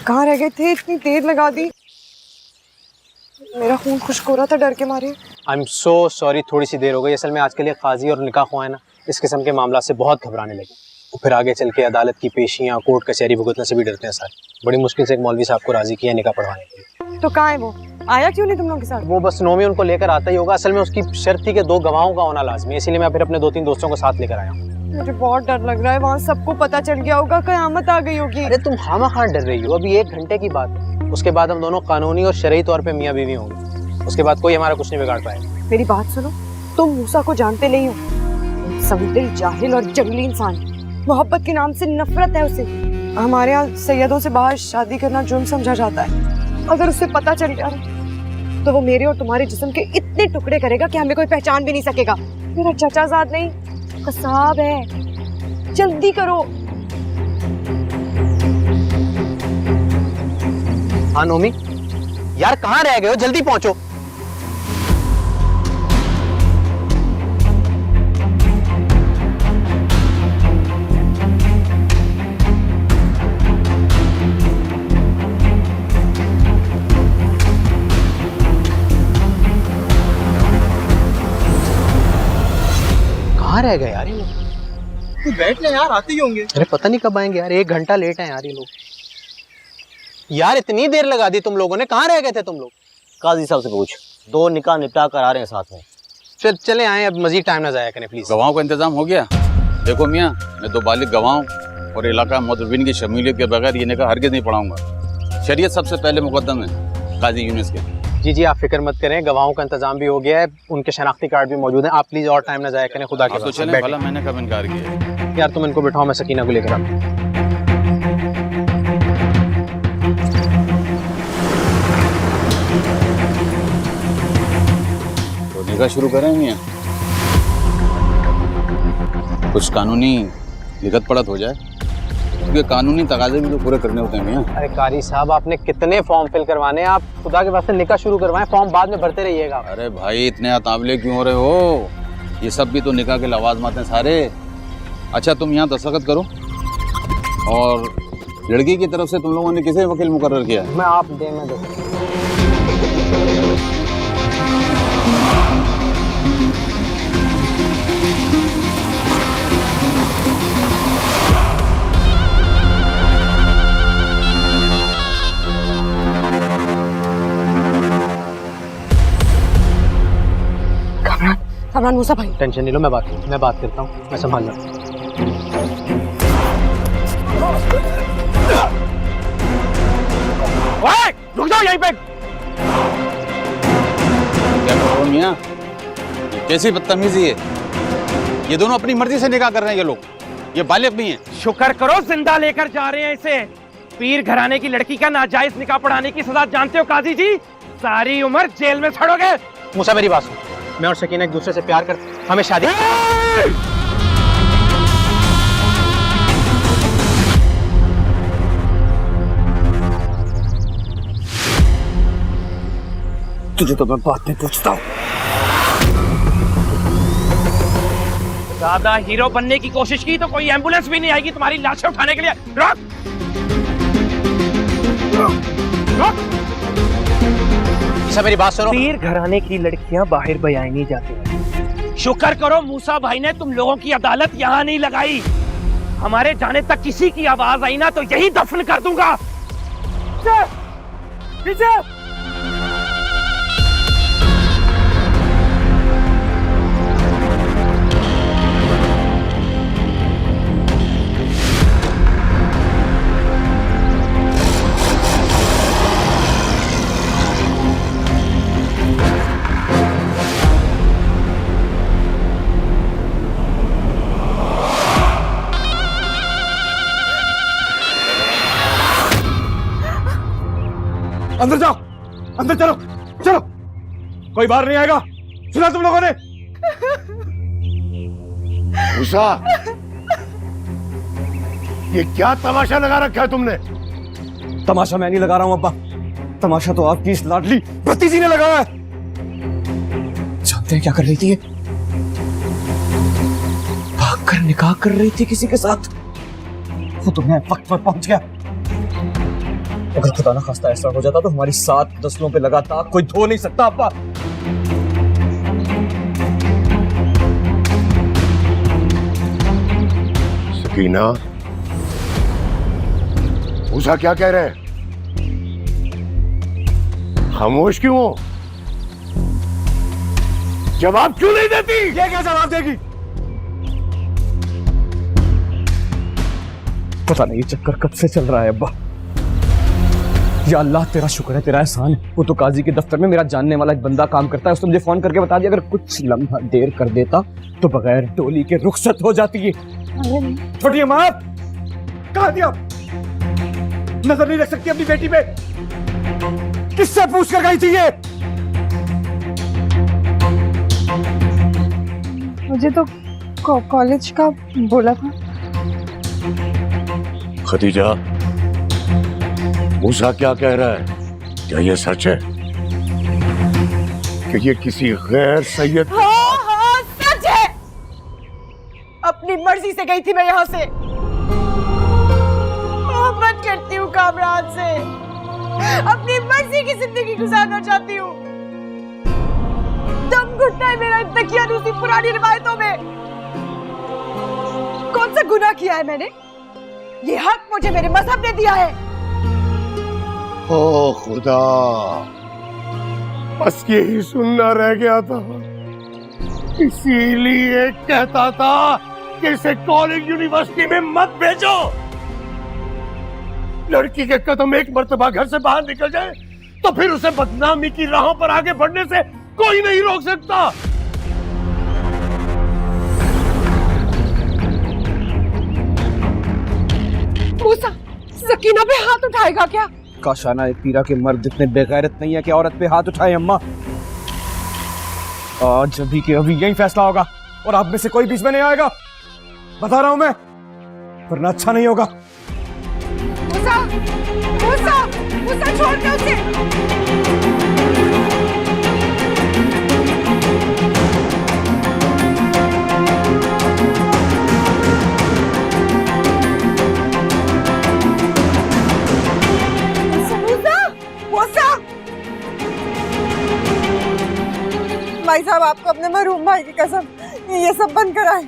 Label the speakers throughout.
Speaker 1: कहाँ रह गए थे? इतनी देर लगा दी, मेरा खून खुश्क हो रहा था डर के मारे।
Speaker 2: आई एम सो सॉरी, थोड़ी सी देर हो गई। असल में आज के लिए काजी और निकाह ख्वाह है ना, इस किस्म के मामला से बहुत घबराने लगे। तो फिर आगे चल के अदालत की पेशियाँ, कोर्ट कचहरी भुगतने से भी डरते हैं सारे। बड़ी मुश्किल से एक मौलवी साहब को राजी किया निकाह पढ़वाने के लिए।
Speaker 1: तो कहाँ है वो? आया क्यों नहीं तुम लोगों के साथ?
Speaker 2: वो बस नौमी उनको लेकर आता ही होगा। असल में उसकी शर्त थी कि 2 गवाहों का होना लाजमी है, इसीलिए मैं फिर अपने 2-3 दोस्तों को साथ लेकर आया हूँ।
Speaker 1: मुझे बहुत डर लग रहा है, वहाँ सबको पता चल गया होगा, कयामत आ गई होगी।
Speaker 2: अरे तुम खामा डर रही हो, अभी 1 घंटे की बात है। उसके बाद हम दोनों कानूनी और शरई तौर पे मियाँ बीवी होंगे। उसके बाद कोई हमारा कुछ नहीं बिगाड़ पाएगा।
Speaker 1: मेरी बात सुनो, तुम मूसा को जानते नहीं हो, समझदार, जाहिल और जंगली इंसान। मोहब्बत के नाम से नफरत है उसे। हमारे यहाँ सैयदों से बाहर शादी करना जुर्म समझा जाता है। अगर उसे पता चल गया तो वो मेरे और तुम्हारे जिस्म के इतने टुकड़े करेगा कि हमें कोई पहचान भी नहीं सकेगा। मेरा चचाजाद नहीं, कसाब है। जल्दी करो।
Speaker 2: हाँ नोमी, यार कहाँ रह गए हो? जल्दी पहुंचो। कहाँ रह गए यार ये लोग?
Speaker 3: तू बैठ ले यार, आते ही होंगे।
Speaker 2: अरे पता नहीं कब आएंगे यार, 1 घंटा लेट है यार ये लोग। यार इतनी देर लगा दी तुम लोगों ने, कहाँ रह गए थे तुम लोग?
Speaker 4: काजी साहब से पूछ, 2 निकाह निपटा कर आ रहे हैं साथ में।
Speaker 2: चले आए, अब मजीद टाइम ना जाया करें प्लीज।
Speaker 5: गवाहों का इंतजाम हो गया? देखो मियाँ, मैं 2 बालिग गवाहों और इलाका मोतरबिन की शमूलियत के बगैर ये निकाह हरगिज़ नहीं पढ़ाऊंगा। शरीयत सबसे पहले मुकद्दम है काजी यूनुस के।
Speaker 2: जी आप फिक्र मत करें, गवाहों का इंतजाम भी हो गया है, उनके शनाख्ती कार्ड भी मौजूद हैं। आप प्लीज और टाइम ना जाया करें, खुदा के
Speaker 5: तो चलें, भला मैंने कब इनकार किया?
Speaker 2: यार तुम इनको बिठाओ, मैं सकीना को लेकर आता हूं।
Speaker 5: तो निकाह शुरू करें मियाँ? कुछ कानूनी लिखत पढ़त हो जाए, क्योंकि कानूनी तकाजे भी तो पूरे करने होते हैं मियाँ।
Speaker 2: अरे कारी साहब, आपने कितने फॉर्म फिल करवाने हैं? आप खुदा के वास्ते निकाह शुरू करवाएं, फॉर्म बाद में भरते रहिएगा।
Speaker 5: अरे भाई इतने अतावले क्यों हो रहे हो? ये सब भी तो निकाह के लवाजमात हैं सारे। अच्छा तुम यहाँ दस्तखत करो। और लड़की की तरफ से तुम लोगों ने किसे वकील मुकर्रर किया है?
Speaker 2: मैं आप दे मैं दे।
Speaker 1: कमरान मूसा भाई,
Speaker 2: टेंशन नहीं लो, मैं बात करता हूँ, मैं संभाल लूँ।
Speaker 3: रुक जाओ यहीं पे।
Speaker 5: क्या करो मियाँ, ये कैसी बदतमीजी है? ये दोनों अपनी मर्जी से निकाह कर रहे हैं ये लोग, ये बालिग भी हैं।
Speaker 3: शुक्र करो जिंदा लेकर जा रहे हैं इसे। पीर घराने की लड़की का नाजायज निकाह पढ़ाने की सजा जानते हो काजी जी? सारी उम्र जेल में सड़ोगे।
Speaker 2: मूसा मेरी बात सुन, मैं और सकीना एक दूसरे से प्यार करते, हमें शादी।
Speaker 3: तुझे तो मैं बात में पूछता हूँ। ज्यादा हीरो बनने की कोशिश की तो कोई एम्बुलेंस भी नहीं आएगी तुम्हारी लाशें उठाने के लिए। रोक! रोक!
Speaker 2: मेरी बात सुनो।
Speaker 3: पीर घराने की लड़कियां बाहर बयाई नहीं जाती हैं। शुक्र करो मूसा भाई ने तुम लोगों की अदालत यहाँ नहीं लगाई। हमारे जाने तक किसी की आवाज आई ना तो यही दफन कर दूंगा। पीछे! अंदर जाओ, अंदर चलो, चलो, कोई बाहर नहीं आएगा। सुना तुम लोगों ने?
Speaker 6: मूसा, ये क्या तमाशा लगा रखा है तुमने?
Speaker 3: तमाशा मैं नहीं लगा रहा हूं अब्बा, तमाशा तो आपकी इस लाडली भतीजी ने लगाया है। जानते हैं क्या कर रही थी ये? भागकर निकाह कर रही थी किसी के साथ। वो तो मैं वक्त पर पहुंच गया।
Speaker 7: अगर खुदा ना खास्ता ऐसा हो जाता तो हमारी 7 नस्लों पे लगातार कोई धो नहीं सकता अब्बा।
Speaker 6: सकीना, मूसा क्या कह रहे हैं? खामोश क्यों हो? जवाब क्यों नहीं देती?
Speaker 7: ये क्या जवाब देगी? पता नहीं ये चक्कर कब से चल रहा है अब्बा। या अल्लाह तेरा शुक्र है, तेरा एहसान है। वो तो काजी के दफ्तर में मेरा जानने वाला एक बंदा काम करता है, उसने मुझे फोन करके बता दिया अगर कुछ लम्हा देर कर देता तो बगैर टोली के रुखसत हो जाती है। छोटी अम्मा, कहाँ दिया? नजर नहीं रख सकती अपनी बेटी पे? किससे पूछ कर गई थी ये?
Speaker 1: मुझे तो कॉलेज का बोला था।
Speaker 6: खदीजा, मूसा क्या कह रहा है? क्या ये सच है कि ये किसी गैर सैयद?
Speaker 1: हाँ हाँ सच है। अपनी मर्जी से गई थी मैं यहाँ से। मोहब्बत करती हूँ कामरान से, अपनी मर्जी की जिंदगी गुजारना चाहती हूँ। दम घुटता है मेरा तकिया दूसरी पुरानी रिवायतों में। कौन सा गुनाह किया है मैंने? ये हक मुझे मेरे मजहब ने दिया है।
Speaker 6: ओ खुदा, बस यही सुनना रह गया था। इसीलिए कहता था कि इसे कॉलेज यूनिवर्सिटी में मत भेजो। लड़की के कदम एक मर्तबा घर से बाहर निकल जाए तो फिर उसे बदनामी की राहों पर आगे बढ़ने से कोई नहीं रोक सकता।
Speaker 1: मूसा, सकीना पे हाथ उठाएगा क्या?
Speaker 7: काशाना एक पीरा के मर्द इतने बेगैरत नहीं है कि औरत पे हाथ उठाए अम्मा। आज अभी के अभी यही फैसला होगा और आप में से कोई बीच में नहीं आएगा, बता रहा हूं मैं, वरना अच्छा नहीं होगा।
Speaker 1: मूसा, मूसा, मूसा छोड़ दे उसे।
Speaker 8: भाई साहब, आपको अपने मरूम भाई की कसम ये सब बंद कराए।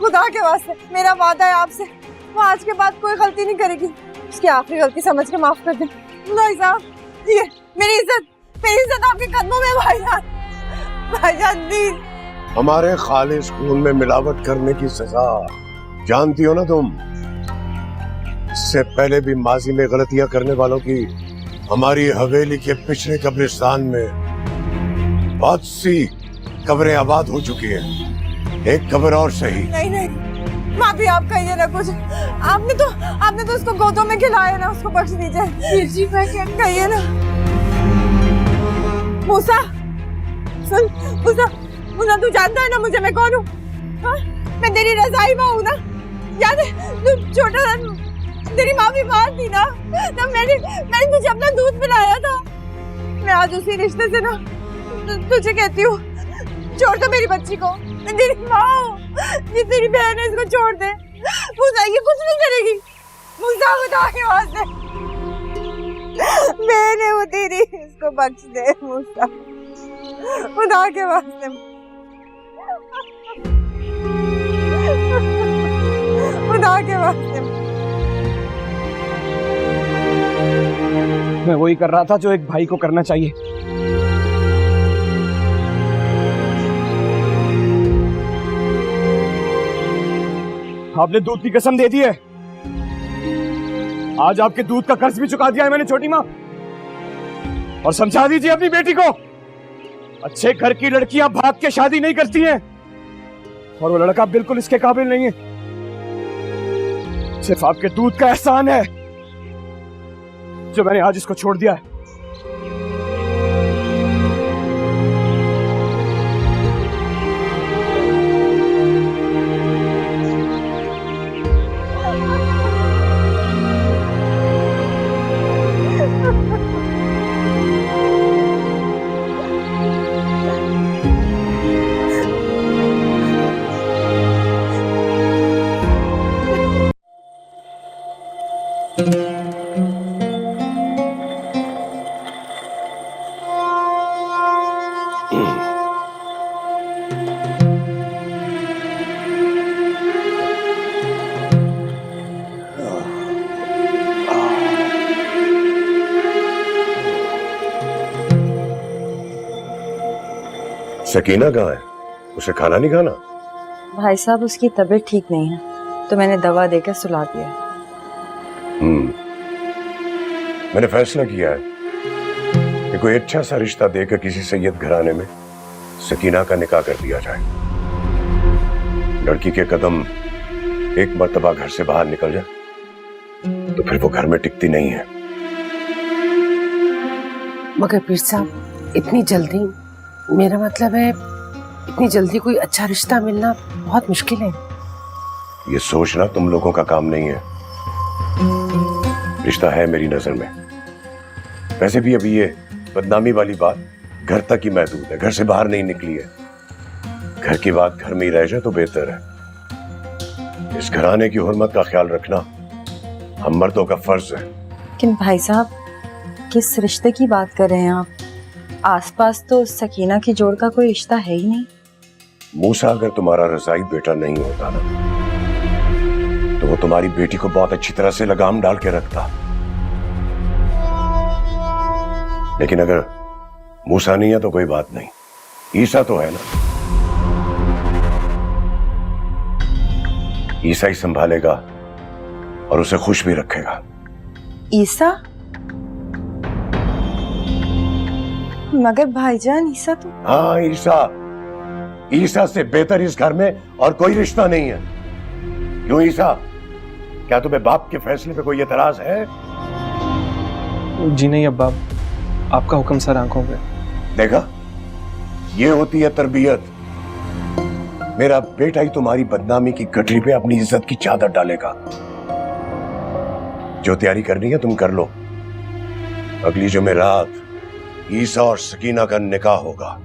Speaker 8: खुदा के वास्ते मेरा वादा है आपसे, वो आज के बाद कोई गलती नहीं करेगी। उसकी आखिरी गलती समझ के माफ कर दें भाई साहब। ये मेरी इज्जत आपके कदमों में भाईजान प्लीज।
Speaker 6: हमारे खालिस खून में मिलावट करने की सजा जानती हो ना तुम? इससे पहले भी माजी में गलतियां करने वालों की हमारी हवेली के पिछले कब्रिस्तान में बहुत सी कब्रें आबाद हो चुकी हैं। एक कब्र और सही।
Speaker 8: नहीं, माफी आप कहिए ना कुछ। आपने तो उसको गोदों में खिलाया ना, उसको बख्श दीजिए। जी मैं कहिए ना। मूसा सुन, मूसा तू जानता है ना मुझे, मैं कौन हूँ? मैं तेरी रजाई माँ हूँ ना, याद है? तू छोटा था, तेरी माँ बीमार थी ना, तब मैंने तुझे अपना दूध पिलाया था। मैं आज उसी रिश्ते से ना तुझे कहती हूँ, छोड़ दो मेरी बच्ची को। मैं तेरी माँ हूँ, ये तेरी बहन है, इसको छोड़ दे। मूसा ये कुछ नहीं करेगी। मूसा खुदा के वास्ते, बहन है वो तेरी, इसको बख्श दे मूसा, खुदा के वास्ते। खुदा के वास्ते।
Speaker 7: मैं वही कर रहा था जो एक भाई को करना चाहिए। आपने दूध की कसम दे दी है, आज आपके दूध का कर्ज भी चुका दिया है मैंने छोटी माँ। और समझा दीजिए अपनी बेटी को, अच्छे घर की लड़कियां भाग के शादी नहीं करती हैं, और वो लड़का बिल्कुल इसके काबिल नहीं है। सिर्फ आपके दूध का एहसान है जो मैंने आज इसको छोड़ दिया है।
Speaker 6: सकीना कहाँ है? उसे खाना नहीं खाना?
Speaker 9: भाई साहब उसकी तबीयत ठीक नहीं है तो मैंने दवा देकर सुला दिया।
Speaker 6: मैंने फैसला किया है कि कोई अच्छा सा रिश्ता देकर किसी सैयद घराने में सकीना का निकाह कर दिया जाए। लड़की के कदम एक मर्तबा घर से बाहर निकल जाए तो फिर वो घर में टिकती नहीं है।
Speaker 10: मगर पीर साहब इतनी जल्दी, मेरा मतलब है इतनी जल्दी कोई अच्छा रिश्ता मिलना बहुत मुश्किल है।
Speaker 6: ये सोचना तुम लोगों का काम नहीं है। रिश्ता है मेरी नजर में। वैसे भी अभी ये बदनामी वाली बात घर तक ही महदूद है, घर से बाहर नहीं निकली है। घर की बात घर में ही रह जाए तो बेहतर है। इस घराने की हुर्मत का ख्याल रखना हम मर्दों का फर्ज है।
Speaker 9: लेकिन भाई साहब किस रिश्ते की बात कर रहे हैं आप? आसपास तो सकीना की जोड़ का कोई रिश्ता है ही नहीं।
Speaker 6: मूसा अगर तुम्हारा रज़ाई बेटा नहीं होता ना तो वो तुम्हारी बेटी को बहुत अच्छी तरह से लगाम डाल के रखता। लेकिन अगर मूसा नहीं है तो कोई बात नहीं, ईसा तो है ना। ईसा ही संभालेगा और उसे खुश भी रखेगा।
Speaker 9: ईसा? मगर भाईजान ईसा तो।
Speaker 6: हाँ ईसा, ईसा से बेहतर इस घर में और कोई रिश्ता नहीं है। क्यों ईसा, क्या तुम्हें बाप के फैसले पे कोई एतराज है?
Speaker 2: जी नहीं अब्बा, आपका हुक्म सर आंखों पे।
Speaker 6: देखा, ये होती है तरबियत। मेरा बेटा ही तुम्हारी बदनामी की गठरी पे अपनी इज्जत की चादर डालेगा। जो तैयारी करनी है तुम कर लो। अगली जुमेरात ईसा और सकीना का निकाह होगा।